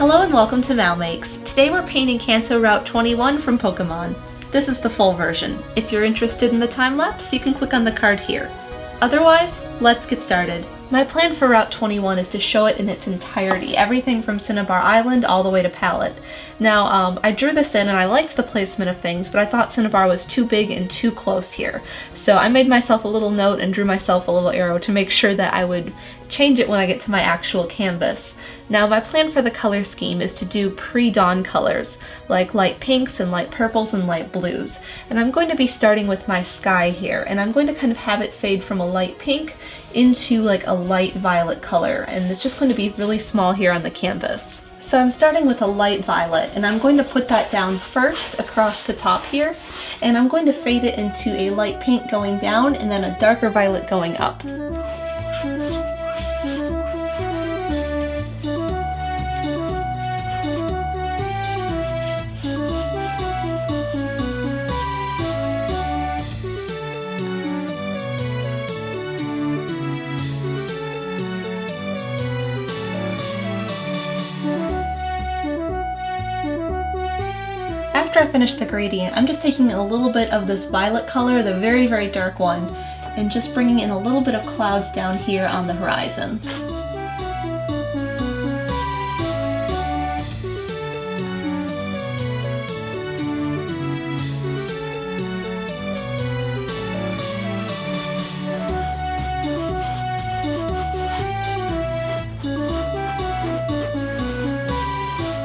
Hello and welcome to MalMakes. Today we're painting Kanto Route 21 from Pokémon. This is the full version. If you're interested in the time-lapse, you can click on the card here. Otherwise, let's get started. My plan for Route 21 is to show it in its entirety, everything from Cinnabar Island all the way to Palette. Now, I drew this in and I liked the placement of things, but I thought Cinnabar was too big and too close here. So I made myself a little note and drew myself a little arrow to make sure that I would change it when I get to my actual canvas. Now, my plan for the color scheme is to do pre-dawn colors, like light pinks and light purples and light blues. And I'm going to be starting with my sky here, and I'm going to kind of have it fade from a light pink into like a light violet color, and it's just going to be really small here on the canvas. So I'm starting with a light violet, and I'm going to put that down first across the top here, and I'm going to fade it into a light pink going down and then a darker violet going up. After I finish the gradient, I'm just taking a little bit of this violet color, the very, very dark one, and just bringing in a little bit of clouds down here on the horizon.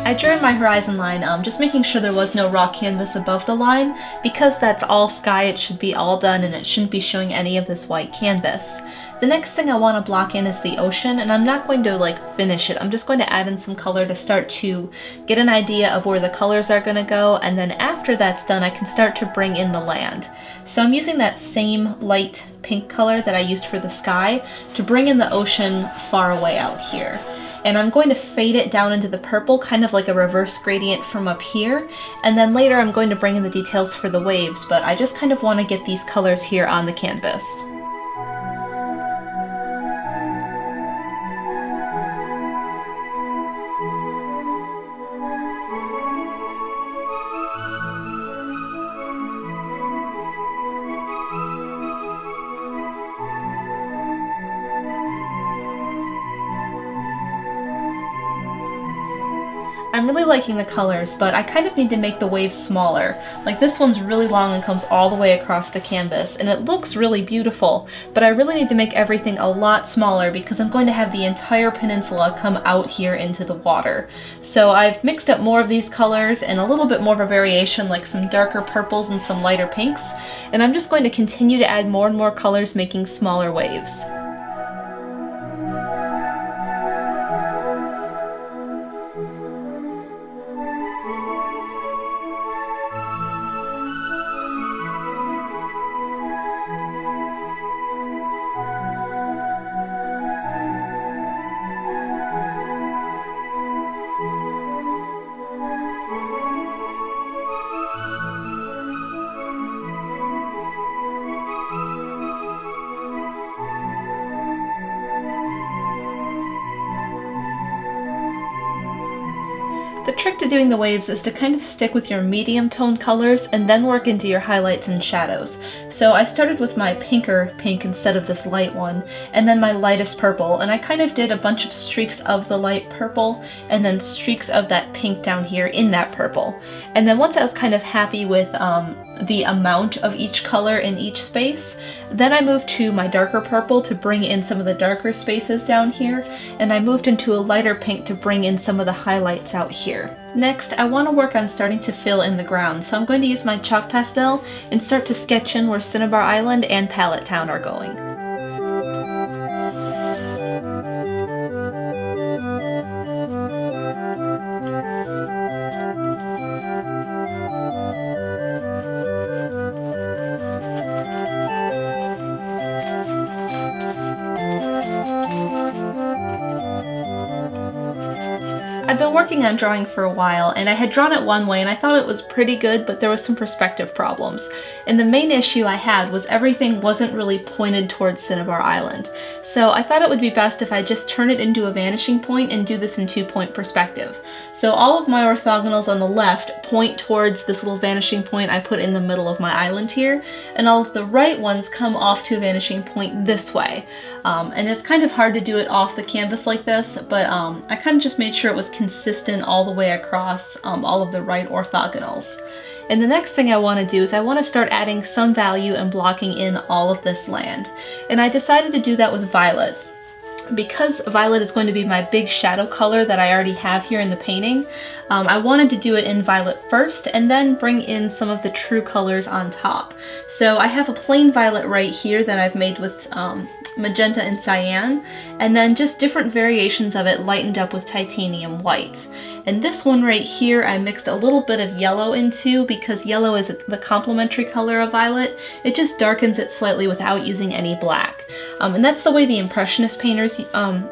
I drew in my horizon line, just making sure there was no raw canvas above the line. Because that's all sky, it should be all done and it shouldn't be showing any of this white canvas. The next thing I want to block in is the ocean, and I'm not going to like finish it. I'm just going to add in some color to start to get an idea of where the colors are going to go, and then after that's done I can start to bring in the land. So I'm using that same light pink color that I used for the sky to bring in the ocean far away out here. And I'm going to fade it down into the purple, kind of like a reverse gradient from up here, and then later I'm going to bring in the details for the waves, but I just kind of want to get these colors here on the canvas. I'm really liking the colors, but I kind of need to make the waves smaller. Like this one's really long and comes all the way across the canvas, and it looks really beautiful, but I really need to make everything a lot smaller because I'm going to have the entire peninsula come out here into the water. So I've mixed up more of these colors and a little bit more of a variation, like some darker purples and some lighter pinks, and I'm just going to continue to add more and more colors, making smaller waves. The trick to doing the waves is to kind of stick with your medium tone colors and then work into your highlights and shadows. So I started with my pinker pink instead of this light one, and then my lightest purple, and I kind of did a bunch of streaks of the light purple and then streaks of that pink down here in that purple. And then once I was kind of happy with the amount of each color in each space, then I moved to my darker purple to bring in some of the darker spaces down here, and I moved into a lighter pink to bring in some of the highlights out here. Next, I want to work on starting to fill in the ground, so I'm going to use my chalk pastel and start to sketch in where Cinnabar Island and Palette Town are going. I've been working on drawing for a while, and I had drawn it one way and I thought it was pretty good, but there was some perspective problems. And the main issue I had was everything wasn't really pointed towards Cinnabar Island. So I thought it would be best if I just turn it into a vanishing point and do this in 2-point perspective. So all of my orthogonals on the left point towards this little vanishing point I put in the middle of my island here, and all of the right ones come off to a vanishing point this way. And it's kind of hard to do it off the canvas like this, but I kind of just made sure it was consistent all the way across all of the right orthogonals. And the next thing I want to do is I want to start adding some value and blocking in all of this land. And I decided to do that with violet. Because violet is going to be my big shadow color that I already have here in the painting, I wanted to do it in violet first and then bring in some of the true colors on top. So I have a plain violet right here that I've made with magenta and cyan, and then just different variations of it lightened up with titanium white. And this one right here I mixed a little bit of yellow into because yellow is the complementary color of violet. It just darkens it slightly without using any black. And that's the way the Impressionist painters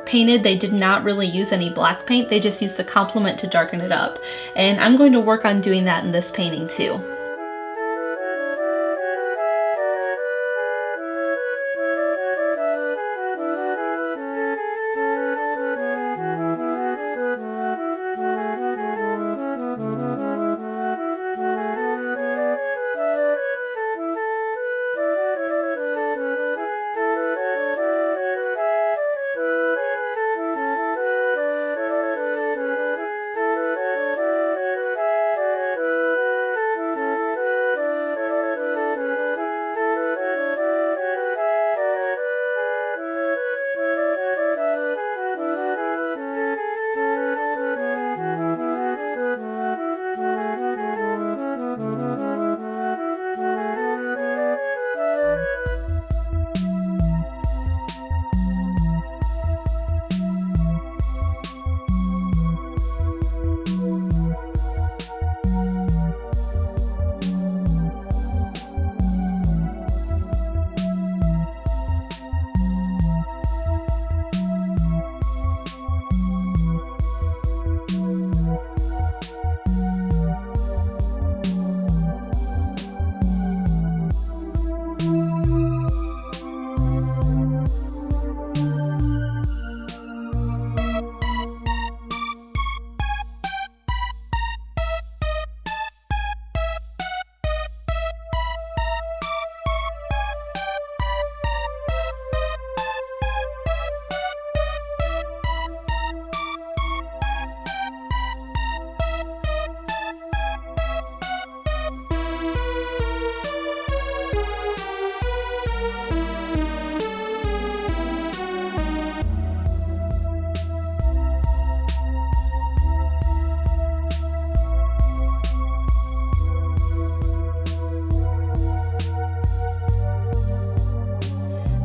painted. They did not really use any black paint, they just used the complement to darken it up. And I'm going to work on doing that in this painting too.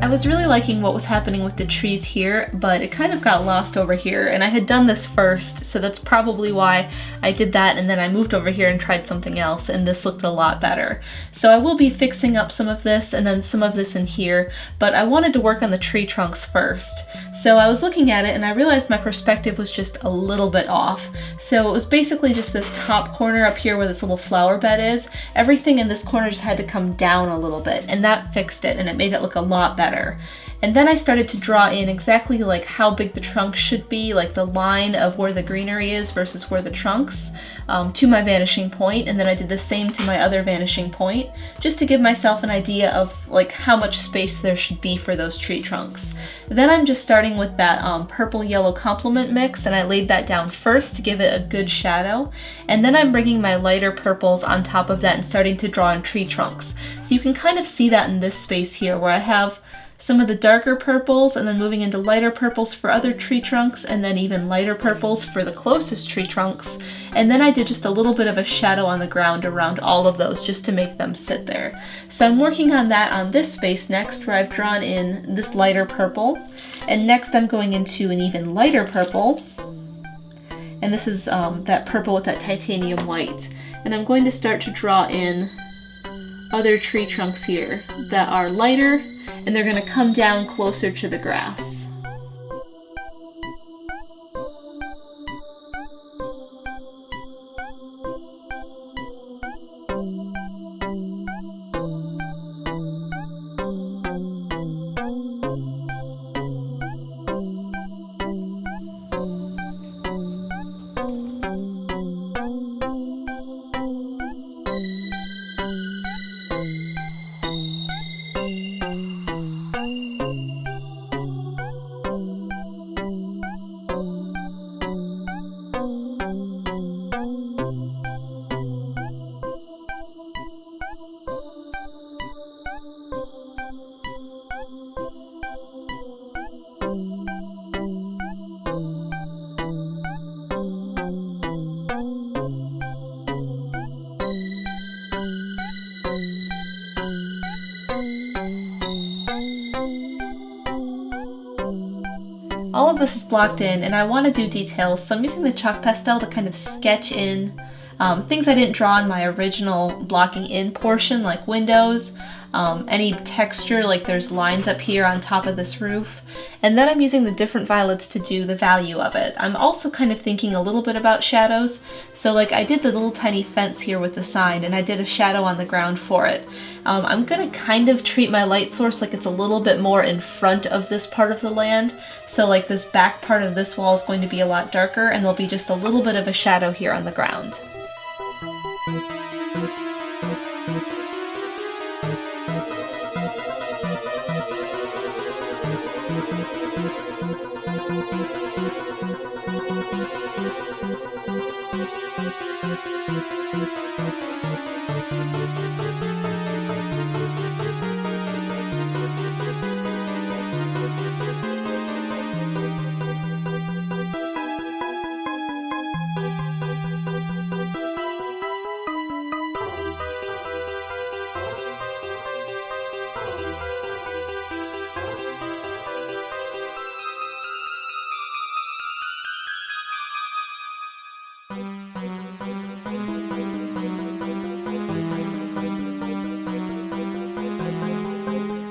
I was really liking what was happening with the trees here, but it kind of got lost over here, and I had done this first, so that's probably why I did that, and then I moved over here and tried something else, and this looked a lot better. So I will be fixing up some of this and then some of this in here, but I wanted to work on the tree trunks first. So I was looking at it and I realized my perspective was just a little bit off. So it was basically just this top corner up here where this little flower bed is. Everything in this corner just had to come down a little bit, and that fixed it and it made it look a lot better. And then I started to draw in exactly like how big the trunk should be, like the line of where the greenery is versus where the trunks, to my vanishing point, and then I did the same to my other vanishing point, just to give myself an idea of like how much space there should be for those tree trunks. Then I'm just starting with that purple-yellow complement mix, and I laid that down first to give it a good shadow, and then I'm bringing my lighter purples on top of that and starting to draw in tree trunks. So you can kind of see that in this space here where I have some of the darker purples and then moving into lighter purples for other tree trunks, and then even lighter purples for the closest tree trunks. And then I did just a little bit of a shadow on the ground around all of those just to make them sit there. So I'm working on that on this space next, where I've drawn in this lighter purple. And next I'm going into an even lighter purple. And this is that purple with that titanium white. And I'm going to start to draw in other tree trunks here that are lighter, and they're going to come down closer to the grass. all of this is blocked in and I want to do details, so I'm using the chalk pastel to kind of sketch in things I didn't draw in my original blocking in portion, like windows, any texture, like there's lines up here on top of this roof. And then I'm using the different violets to do the value of it. I'm also kind of thinking a little bit about shadows. So like I did the little tiny fence here with the sign and I did a shadow on the ground for it. I'm gonna kind of treat my light source like it's a little bit more in front of this part of the land. So like this back part of this wall is going to be a lot darker and there'll be just a little bit of a shadow here on the ground.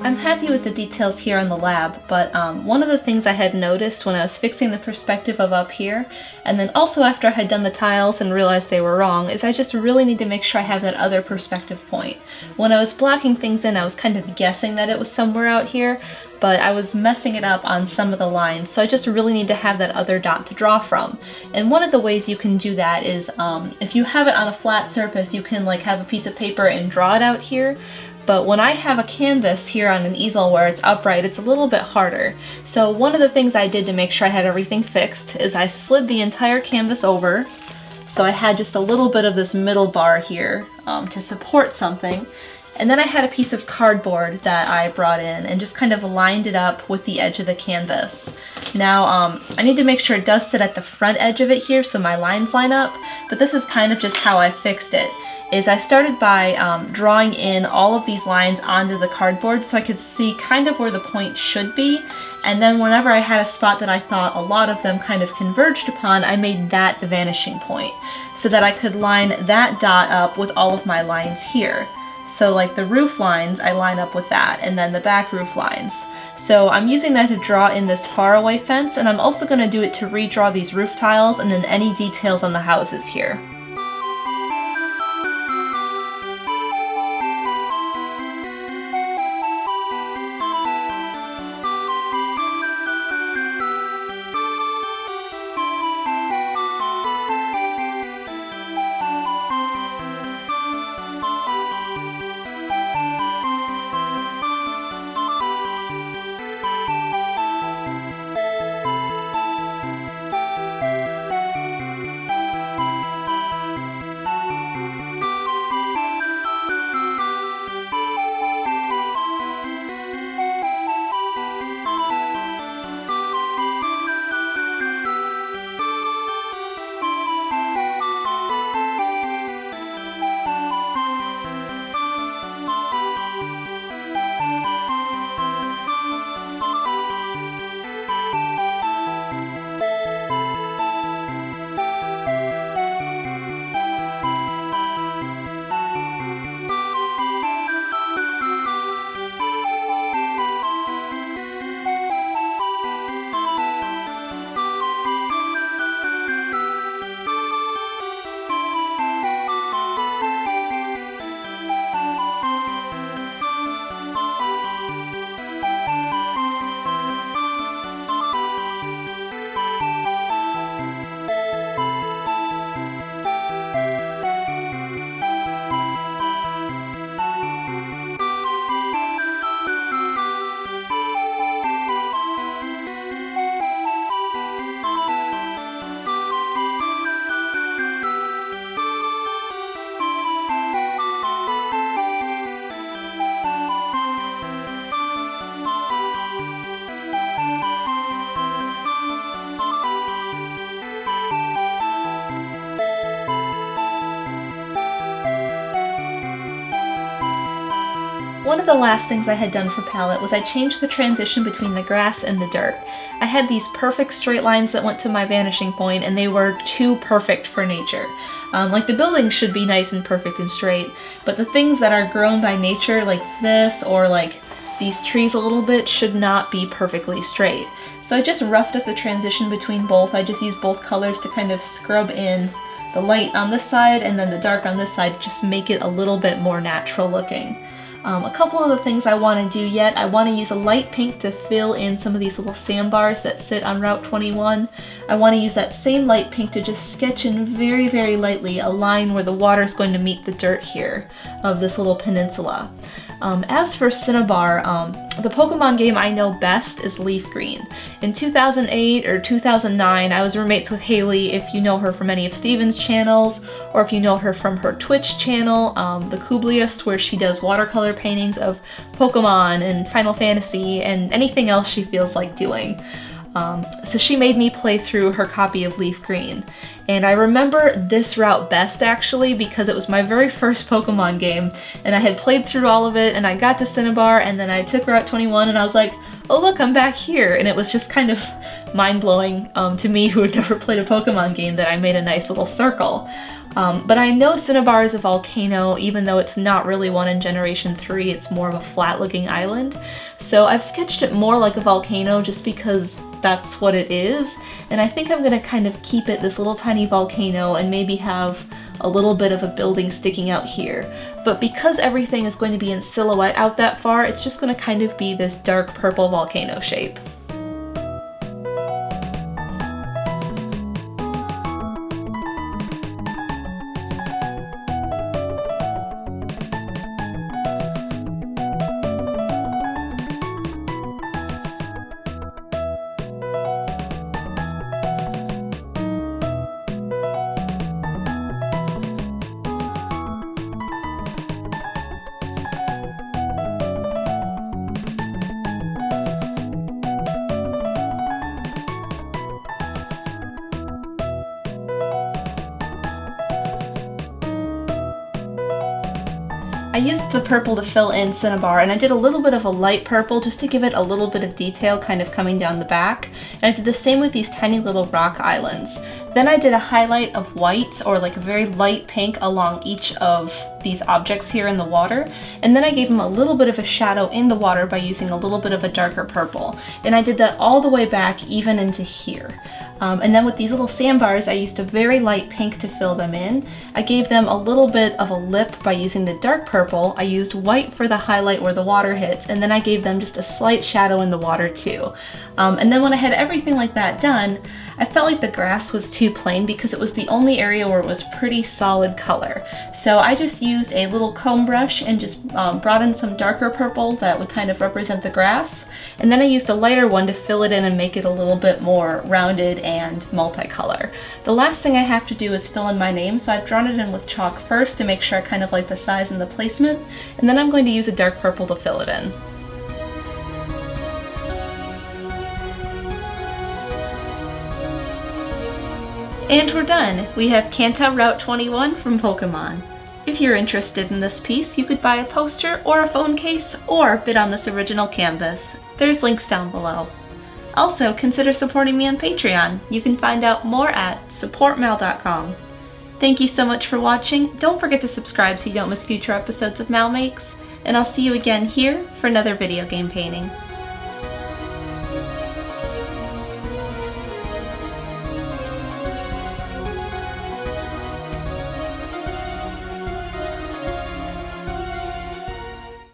I'm happy with the details here on the lab, but one of the things I had noticed when I was fixing the perspective of up here, and then also after I had done the tiles and realized they were wrong, is I just really need to make sure I have that other perspective point. When I was blocking things in, I was kind of guessing that it was somewhere out here, but I was messing it up on some of the lines, so I just really need to have that other dot to draw from. And one of the ways you can do that is, if you have it on a flat surface, you can like have a piece of paper and draw it out here. But when I have a canvas here on an easel where it's upright, it's a little bit harder. So one of the things I did to make sure I had everything fixed is I slid the entire canvas over. So I had just a little bit of this middle bar here to support something. And then I had a piece of cardboard that I brought in and just kind of lined it up with the edge of the canvas. Now I need to make sure it does sit at the front edge of it here so my lines line up, but this is kind of just how I fixed it. Is I started by drawing in all of these lines onto the cardboard so I could see kind of where the point should be, and then whenever I had a spot that I thought a lot of them kind of converged upon, I made that the vanishing point so that I could line that dot up with all of my lines here. So like the roof lines, I line up with that, and then the back roof lines. So I'm using that to draw in this faraway fence, and I'm also going to do it to redraw these roof tiles and then any details on the houses here. One of the last things I had done for palette was I changed the transition between the grass and the dirt. I had these perfect straight lines that went to my vanishing point, and they were too perfect for nature. Like the buildings should be nice and perfect and straight, but the things that are grown by nature like this or like these trees a little bit should not be perfectly straight. So I just roughed up the transition between both. I just used both colors to kind of scrub in the light on this side and then the dark on this side, just make it a little bit more natural looking. A couple of the things I want to do yet, I want to use a light pink to fill in some of these little sandbars that sit on Route 21. I want to use that same light pink to just sketch in very, very lightly a line where the water is going to meet the dirt here of this little peninsula. As for Cinnabar, the Pokemon game I know best is Leaf Green. In 2008 or 2009, I was roommates with Haley, if you know her from any of Steven's channels, or if you know her from her Twitch channel, The Kubliest, where she does watercolor paintings of Pokemon and Final Fantasy and anything else she feels like doing. So she made me play through her copy of Leaf Green. And I remember this route best actually because it was my very first Pokemon game and I had played through all of it and I got to Cinnabar and then I took Route 21 and I was like, oh look, I'm back here. And it was just kind of mind-blowing to me who had never played a Pokemon game that I made a nice little circle. But I know Cinnabar is a volcano, even though it's not really one in Generation 3, it's more of a flat-looking island. So I've sketched it more like a volcano just because that's what it is, and I think I'm gonna kind of keep it this little tiny volcano and maybe have a little bit of a building sticking out here. But because everything is going to be in silhouette out that far, it's just gonna kind of be this dark purple volcano shape. I used the purple to fill in Cinnabar, and I did a little bit of a light purple just to give it a little bit of detail kind of coming down the back. And I did the same with these tiny little rock islands. Then I did a highlight of white or like a very light pink along each of these objects here in the water. And then I gave them a little bit of a shadow in the water by using a little bit of a darker purple. And I did that all the way back even into here. And then with these little sandbars, I used a very light pink to fill them in. I gave them a little bit of a lip by using the dark purple. I used white for the highlight where the water hits, and then I gave them just a slight shadow in the water too. And then when I had everything like that done, I felt like the grass was too plain because it was the only area where it was pretty solid color. So I just used a little comb brush and just brought in some darker purple that would kind of represent the grass. And then I used a lighter one to fill it in and make it a little bit more rounded and multicolor. The last thing I have to do is fill in my name, so I've drawn it in with chalk first to make sure I kind of like the size and the placement, and then I'm going to use a dark purple to fill it in. And we're done! We have Kanto Route 21 from Pokemon. If you're interested in this piece, you could buy a poster or a phone case or bid on this original canvas. There's links down below. Also, consider supporting me on Patreon. You can find out more at supportmal.com. Thank you so much for watching. Don't forget to subscribe so you don't miss future episodes of MalMakes, and I'll see you again here for another video game painting.